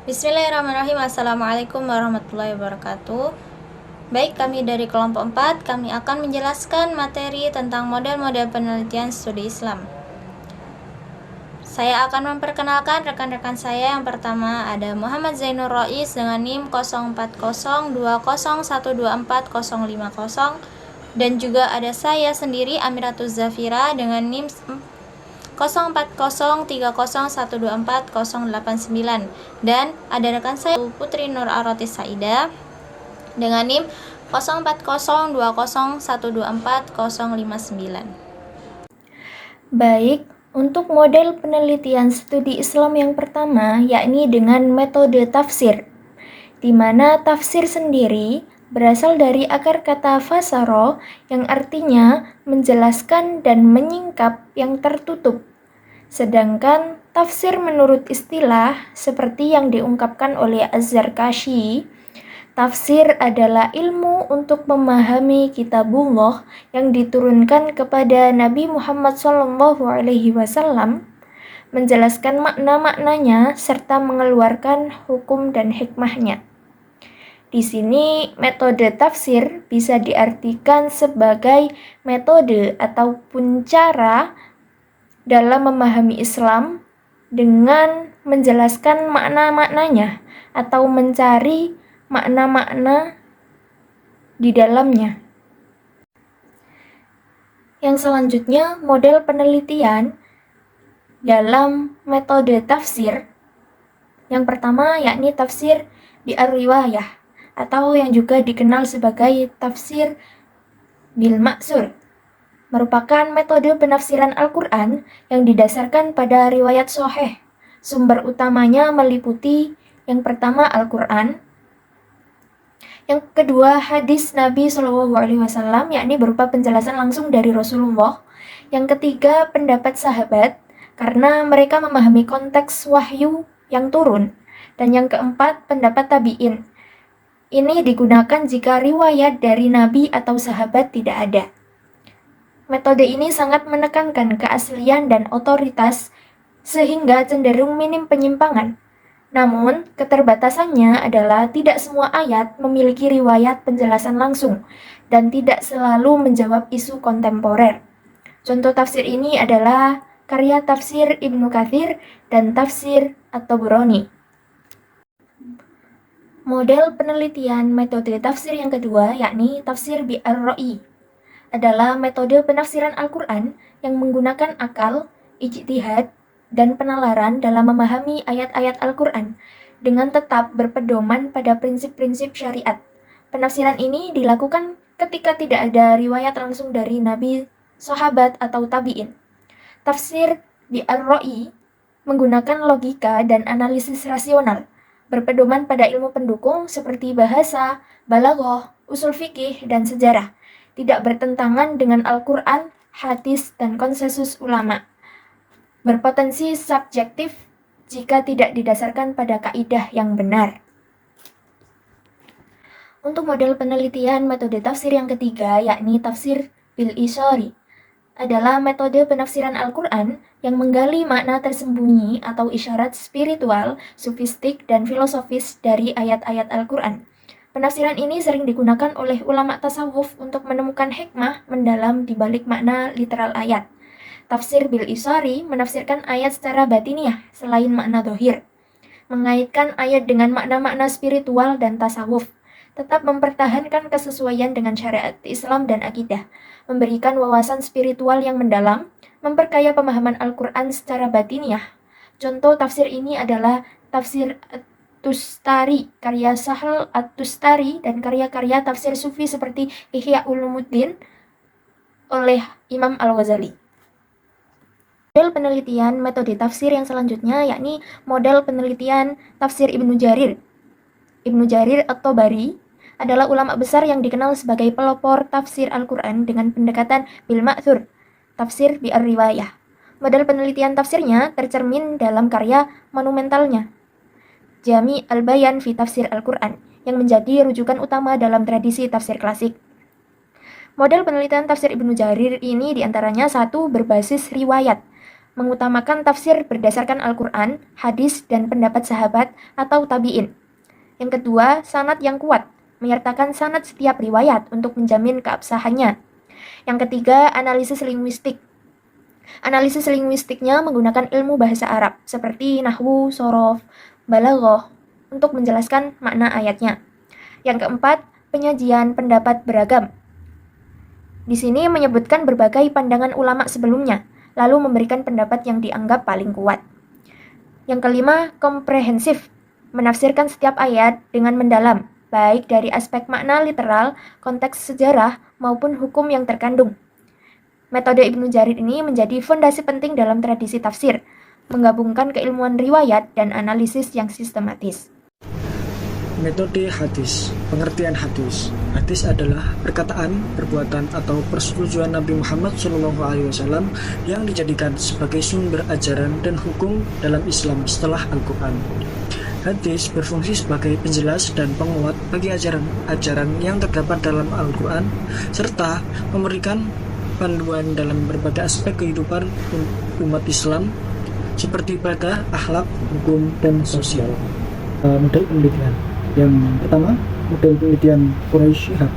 Bismillahirrahmanirrahim. Assalamualaikum warahmatullahi wabarakatuh. Baik, kami dari kelompok 4, kami akan menjelaskan materi tentang model-model penelitian studi Islam. Saya akan memperkenalkan rekan-rekan saya. Yang pertama ada Muhammad Zainur Rois dengan NIM 0402012450 dan juga ada saya sendiri Amiratul Zafira dengan NIM 040301240089 dan ada rekan saya Putri Nur Arotis Saida dengan NIM 040201240059. Baik, untuk model penelitian studi Islam yang pertama yakni dengan metode tafsir, di mana tafsir sendiri berasal dari akar kata fasaro yang artinya menjelaskan dan menyingkap yang tertutup. Sedangkan tafsir menurut istilah seperti yang diungkapkan oleh Az-Zarkashi, tafsir adalah ilmu untuk memahami kitabullah yang diturunkan kepada Nabi Muhammad SAW, menjelaskan makna-maknanya serta mengeluarkan hukum dan hikmahnya. Di sini metode tafsir bisa diartikan sebagai metode ataupun cara dalam memahami Islam dengan menjelaskan makna-maknanya atau mencari makna-makna di dalamnya. Yang selanjutnya, model penelitian dalam metode tafsir. Yang pertama yakni tafsir bi'ar-riwayah atau yang juga dikenal sebagai tafsir bil maksur. Merupakan metode penafsiran Al-Quran yang didasarkan pada riwayat sahih. Sumber utamanya meliputi yang pertama Al-Quran, yang kedua hadis Nabi SAW, yakni berupa penjelasan langsung dari Rasulullah. Yang ketiga pendapat sahabat, karena mereka memahami konteks wahyu yang turun. Dan yang keempat pendapat tabi'in. Ini digunakan jika riwayat dari Nabi atau sahabat tidak ada. Metode ini sangat menekankan keaslian dan otoritas sehingga cenderung minim penyimpangan. Namun, keterbatasannya adalah tidak semua ayat memiliki riwayat penjelasan langsung dan tidak selalu menjawab isu kontemporer. Contoh tafsir ini adalah karya tafsir Ibnu Katsir dan tafsir At-Tabrani. Model penelitian metode tafsir yang kedua yakni tafsir bi'ar-ra'i adalah metode penafsiran Al-Quran yang menggunakan akal, ijtihad, dan penalaran dalam memahami ayat-ayat Al-Quran dengan tetap berpedoman pada prinsip-prinsip syariat. Penafsiran ini dilakukan ketika tidak ada riwayat langsung dari Nabi, sahabat, atau tabi'in. Tafsir bi'ar-ra'i menggunakan logika dan analisis rasional, berpedoman pada ilmu pendukung seperti bahasa, balaghah, usul fikih, dan sejarah. Tidak bertentangan dengan Al-Quran, hadis, dan konsensus ulama. Berpotensi subjektif jika tidak didasarkan pada kaidah yang benar. Untuk model penelitian metode tafsir yang ketiga, yakni tafsir bil isyari, adalah metode penafsiran Al-Quran yang menggali makna tersembunyi atau isyarat spiritual, sufistik, dan filosofis dari ayat-ayat Al-Quran. Penafsiran ini sering digunakan oleh ulama tasawuf untuk menemukan hikmah mendalam di balik makna literal ayat. Tafsir bil isyari menafsirkan ayat secara batiniah selain makna dohir, mengaitkan ayat dengan makna-makna spiritual dan tasawuf, tetap mempertahankan kesesuaian dengan syariat Islam dan akidah, memberikan wawasan spiritual yang mendalam, memperkaya pemahaman Al-Quran secara batiniah. Contoh tafsir ini adalah tafsir Tustari, karya Sahal At-Tustari, dan karya-karya tafsir sufi seperti Ihya Ulumuddin oleh Imam Al-Ghazali. Model penelitian metode tafsir yang selanjutnya yakni model penelitian tafsir Ibnu Jarir. Ibnu Jarir At-Tabari adalah ulama besar yang dikenal sebagai pelopor tafsir Al-Quran dengan pendekatan bil ma'thur, tafsir bi'ar-riwayah. Model penelitian tafsirnya tercermin dalam karya monumentalnya, Jami al-Bayan fi Tafsir Al-Quran, yang menjadi rujukan utama dalam tradisi tafsir klasik. Model penelitian tafsir Ibnu Jarir ini diantaranya satu, berbasis riwayat, mengutamakan tafsir berdasarkan Al-Quran, hadis, dan pendapat sahabat atau tabi'in. Yang kedua, sanad yang kuat, menyertakan sanad setiap riwayat untuk menjamin keabsahannya. Yang ketiga, analisis linguistik. Analisis linguistiknya menggunakan ilmu bahasa Arab, seperti nahwu, sorof, balaghah, untuk menjelaskan makna ayatnya. Yang keempat, penyajian pendapat beragam. Di sini menyebutkan berbagai pandangan ulama sebelumnya, lalu memberikan pendapat yang dianggap paling kuat. Yang kelima, komprehensif, menafsirkan setiap ayat dengan mendalam, baik dari aspek makna literal, konteks sejarah, maupun hukum yang terkandung. Metode Ibnu Jarir ini menjadi fondasi penting dalam tradisi tafsir, menggabungkan keilmuan riwayat dan analisis yang sistematis. Metode hadis. Pengertian hadis. Hadis adalah perkataan, perbuatan, atau persetujuan Nabi Muhammad SAW yang dijadikan sebagai sumber ajaran dan hukum dalam Islam setelah Al-Quran. Hadis berfungsi sebagai penjelas dan penguat bagi ajaran-ajaran yang terdapat dalam Al-Quran, serta memberikan panduan dalam berbagai aspek kehidupan umat Islam, seperti ibadah, akhlak, hukum, dan sosial. Model penelitian. Yang pertama, model penelitian Quraisy Shihab.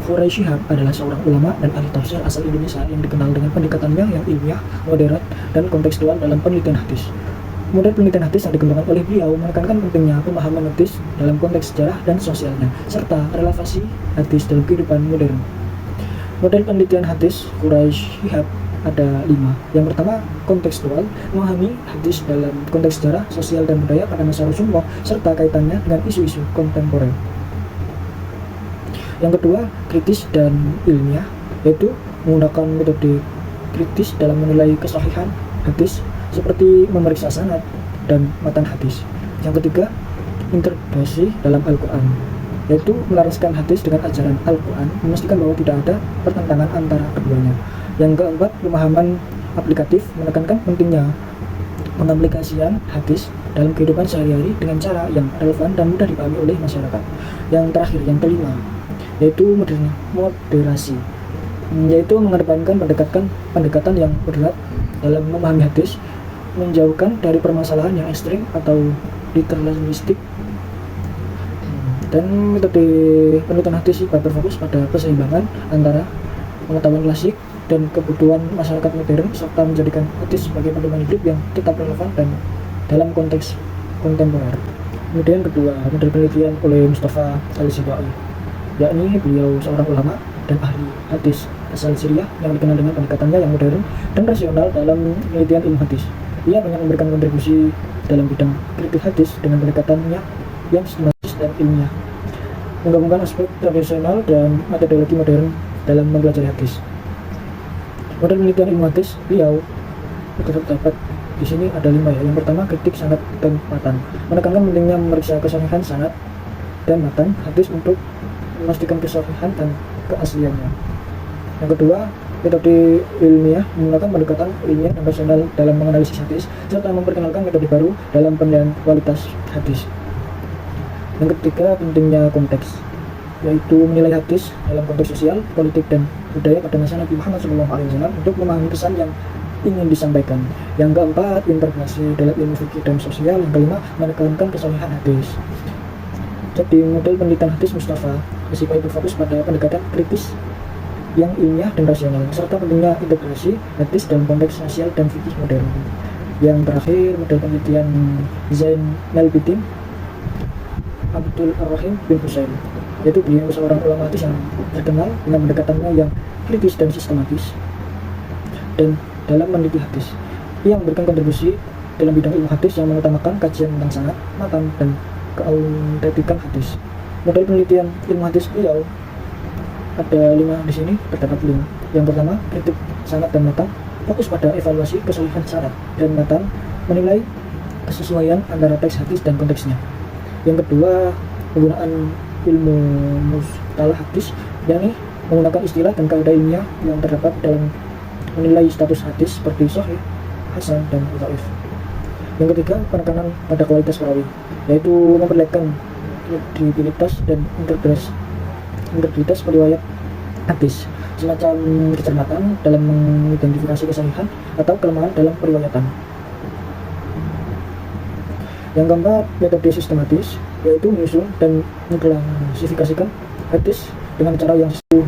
Quraisy Shihab adalah seorang ulama dan ahli tafsir asal Indonesia yang dikenal dengan pendekatannya yang ilmiah, moderat, dan kontekstual dalam penelitian hadis. Model penelitian hadis yang dikembangkan oleh beliau menekankan pentingnya pemahaman hadis dalam konteks sejarah dan sosialnya, serta relevansi hadis dalam kehidupan modern. Model penelitian hadis Quraisy Shihab ada 5. Yang pertama, kontekstual, memahami hadis dalam konteks sejarah, sosial, dan budaya pada masa Rasulullah, serta kaitannya dengan isu-isu kontemporer. Yang kedua, kritis dan ilmiah, yaitu menggunakan metode kritis dalam menilai kesahihan hadis, seperti memeriksa sanad dan matan hadis. Yang ketiga, integrasi dalam Al-Quran, yaitu melaraskan hadis dengan ajaran Al-Quran, memastikan bahwa tidak ada pertentangan antara keduanya. Yang keempat, pemahaman aplikatif, menekankan pentingnya pengaplikasian hadis dalam kehidupan sehari-hari dengan cara yang relevan dan mudah dipahami oleh masyarakat. Yang terakhir, yang kelima, yaitu moderasi, yaitu mengedepankan pendekatan yang moderat dalam memahami hadis, menjauhkan dari permasalahan yang ekstrim atau literalistik. Dan metode penelitian hadis juga berfokus pada keseimbangan antara pengetahuan klasik dan kebutuhan masyarakat modern, serta menjadikan hadis sebagai pedoman hidup yang tetap relevan dan dalam konteks kontemporer. Kemudian kedua, model penelitian oleh Mustafa Al-Sibai, yakni beliau seorang ulama dan ahli hadis asal Syria yang dikenal dengan pendekatannya yang modern dan rasional dalam penelitian ilmu hadis. Ia banyak memberikan kontribusi dalam bidang kritik hadis dengan pendekatannya yang sistematis dan ilmiah, menggabungkan aspek tradisional dan metodologi modern dalam mempelajari hadis. Model penelitian ilmu hadis beliau terdapat di sini ada 5 ya. Yang pertama, kritik sanad dan matan, menekankan pentingnya memeriksa kesahihan sanad dan matan hadis untuk memastikan kesahihan dan keasliannya. Yang kedua, metode ilmiah, menggunakan pendekatan ilmiah dan rasional dalam menganalisis hadis, serta memperkenalkan metode baru dalam penilaian kualitas hadis. Yang ketiga, pentingnya konteks, yaitu menilai hadis dalam konteks sosial, politik, dan budaya pada masa Nabi Muhammad SAW untuk memahami pesan yang ingin disampaikan. Yang keempat, integrasi dalam ilmu fikih dan sosial. Yang kelima, menekankan kesahihan hadis. Jadi model penelitian hadis Mustafa Al-Sibai berfokus pada pendekatan kritis yang ilmiah dan rasional, serta pentingnya integrasi hadis dalam konteks sosial dan fikih modern. Yang terakhir, model penelitian Zain Al-Abidin Abdul Ar-Rahim bin Husain, yaitu beliau seorang ulama hadis yang terkenal dengan pendekatannya yang kritis dan sistematis dan dalam meneliti hadis. Ia memberikan kontribusi dalam bidang ilmu hadis yang mengutamakan kajian tentang sanad, matan, dan keautentikan hadis. Model penelitian ilmu hadis beliau ada 5 di sini, terdapat 5. Yang pertama, kritik sanad dan matan, fokus pada evaluasi kesahihan sanad dan matan, menilai kesesuaian antara teks hadis dan konteksnya. Yang kedua, penggunaan ilmu mustalah hadis, yakni menggunakan istilah dan kaidah ilmiah yang terdapat dalam menilai status hadis seperti sahih, hasan, dan dhaif. Yang ketiga, penekanan pada kualitas perawi, yaitu memperlihatkan kredibilitas dan integritas periwayat hadis, semacam kecermatan dalam mengidentifikasi kesahihan atau kelemahan dalam periwayatan. Yang keempat, metode sistematis, yaitu menyusun dan mengklasifikasikan hadis dengan cara yang sesuai,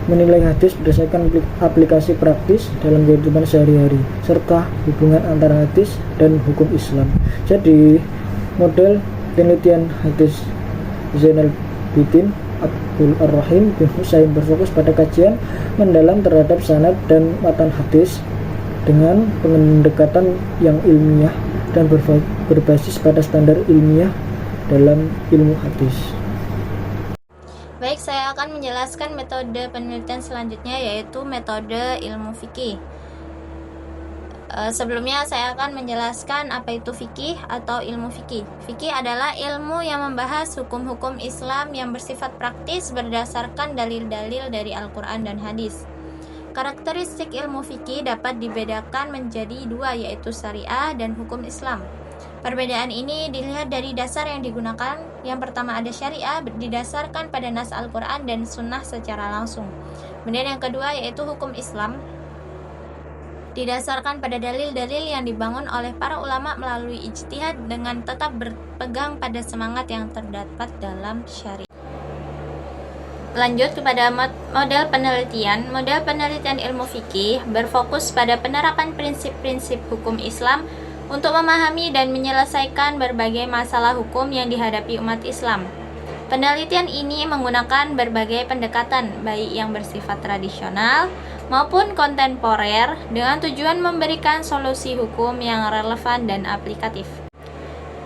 menilai hadis berdasarkan aplikasi praktis dalam kehidupan sehari-hari, serta hubungan antara hadis dan hukum Islam. Jadi, model penelitian hadis Zainal Bidin Abdul Ar-Rahim bin Husain berfokus pada kajian mendalam terhadap sanad dan matan hadis dengan pendekatan yang ilmiah dan berbasis pada standar ilmiah dalam ilmu hadis. Baik, saya akan menjelaskan metode penelitian selanjutnya, yaitu metode ilmu fikih. Sebelumnya saya akan menjelaskan apa itu fikih atau ilmu fikih. Fikih adalah ilmu yang membahas hukum-hukum Islam yang bersifat praktis berdasarkan dalil-dalil dari Al-Quran dan hadis. Karakteristik ilmu fikih dapat dibedakan menjadi dua, yaitu syariah dan hukum Islam. Perbedaan ini dilihat dari dasar yang digunakan. Yang pertama ada syariah, didasarkan pada nas Al-Quran dan sunnah secara langsung. Kemudian yang kedua yaitu hukum Islam, didasarkan pada dalil-dalil yang dibangun oleh para ulama melalui ijtihad dengan tetap berpegang pada semangat yang terdapat dalam syariah. Lanjut kepada model penelitian. Model penelitian ilmu fikih berfokus pada penerapan prinsip-prinsip hukum Islam untuk memahami dan menyelesaikan berbagai masalah hukum yang dihadapi umat Islam. Penelitian ini menggunakan berbagai pendekatan, baik yang bersifat tradisional maupun kontemporer, dengan tujuan memberikan solusi hukum yang relevan dan aplikatif.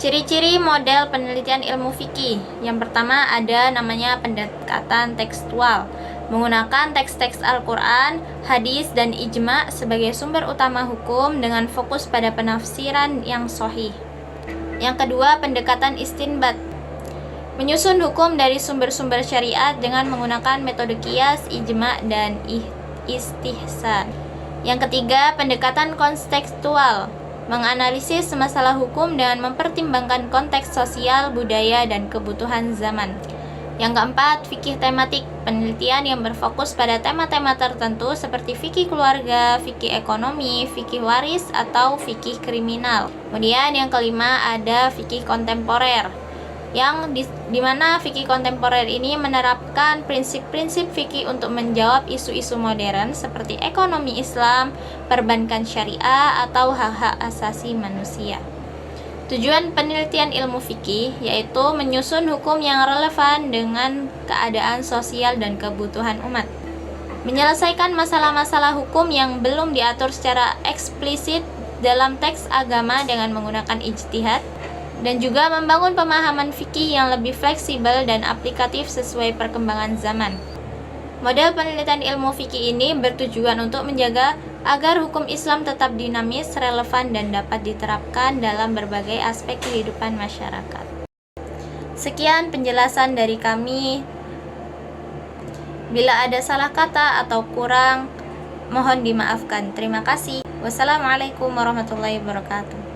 Ciri-ciri model penelitian ilmu fikih. Yang pertama ada namanya pendekatan tekstual, menggunakan teks-teks Al-Quran, hadis, dan ijma sebagai sumber utama hukum dengan fokus pada penafsiran yang sahih. Yang kedua, pendekatan istinbat, menyusun hukum dari sumber-sumber syariat dengan menggunakan metode qiyas, ijma, dan istihsan. Yang ketiga, pendekatan kontekstual, menganalisis masalah hukum dengan mempertimbangkan konteks sosial, budaya, dan kebutuhan zaman. Yang keempat, fikih tematik, penelitian yang berfokus pada tema-tema tertentu seperti fikih keluarga, fikih ekonomi, fikih waris, atau fikih kriminal. Kemudian yang kelima ada fikih kontemporer, yang dimana fikih kontemporer ini menerapkan prinsip-prinsip fikih untuk menjawab isu-isu modern seperti ekonomi Islam, perbankan syariah, atau hak-hak asasi manusia. Tujuan penelitian ilmu fikih yaitu menyusun hukum yang relevan dengan keadaan sosial dan kebutuhan umat, menyelesaikan masalah-masalah hukum yang belum diatur secara eksplisit dalam teks agama dengan menggunakan ijtihad, dan juga membangun pemahaman fikih yang lebih fleksibel dan aplikatif sesuai perkembangan zaman. Model penelitian ilmu fikih ini bertujuan untuk menjaga agar hukum Islam tetap dinamis, relevan, dan dapat diterapkan dalam berbagai aspek kehidupan masyarakat. Sekian penjelasan dari kami. Bila ada salah kata atau kurang, mohon dimaafkan. Terima kasih. Wassalamualaikum warahmatullahi wabarakatuh.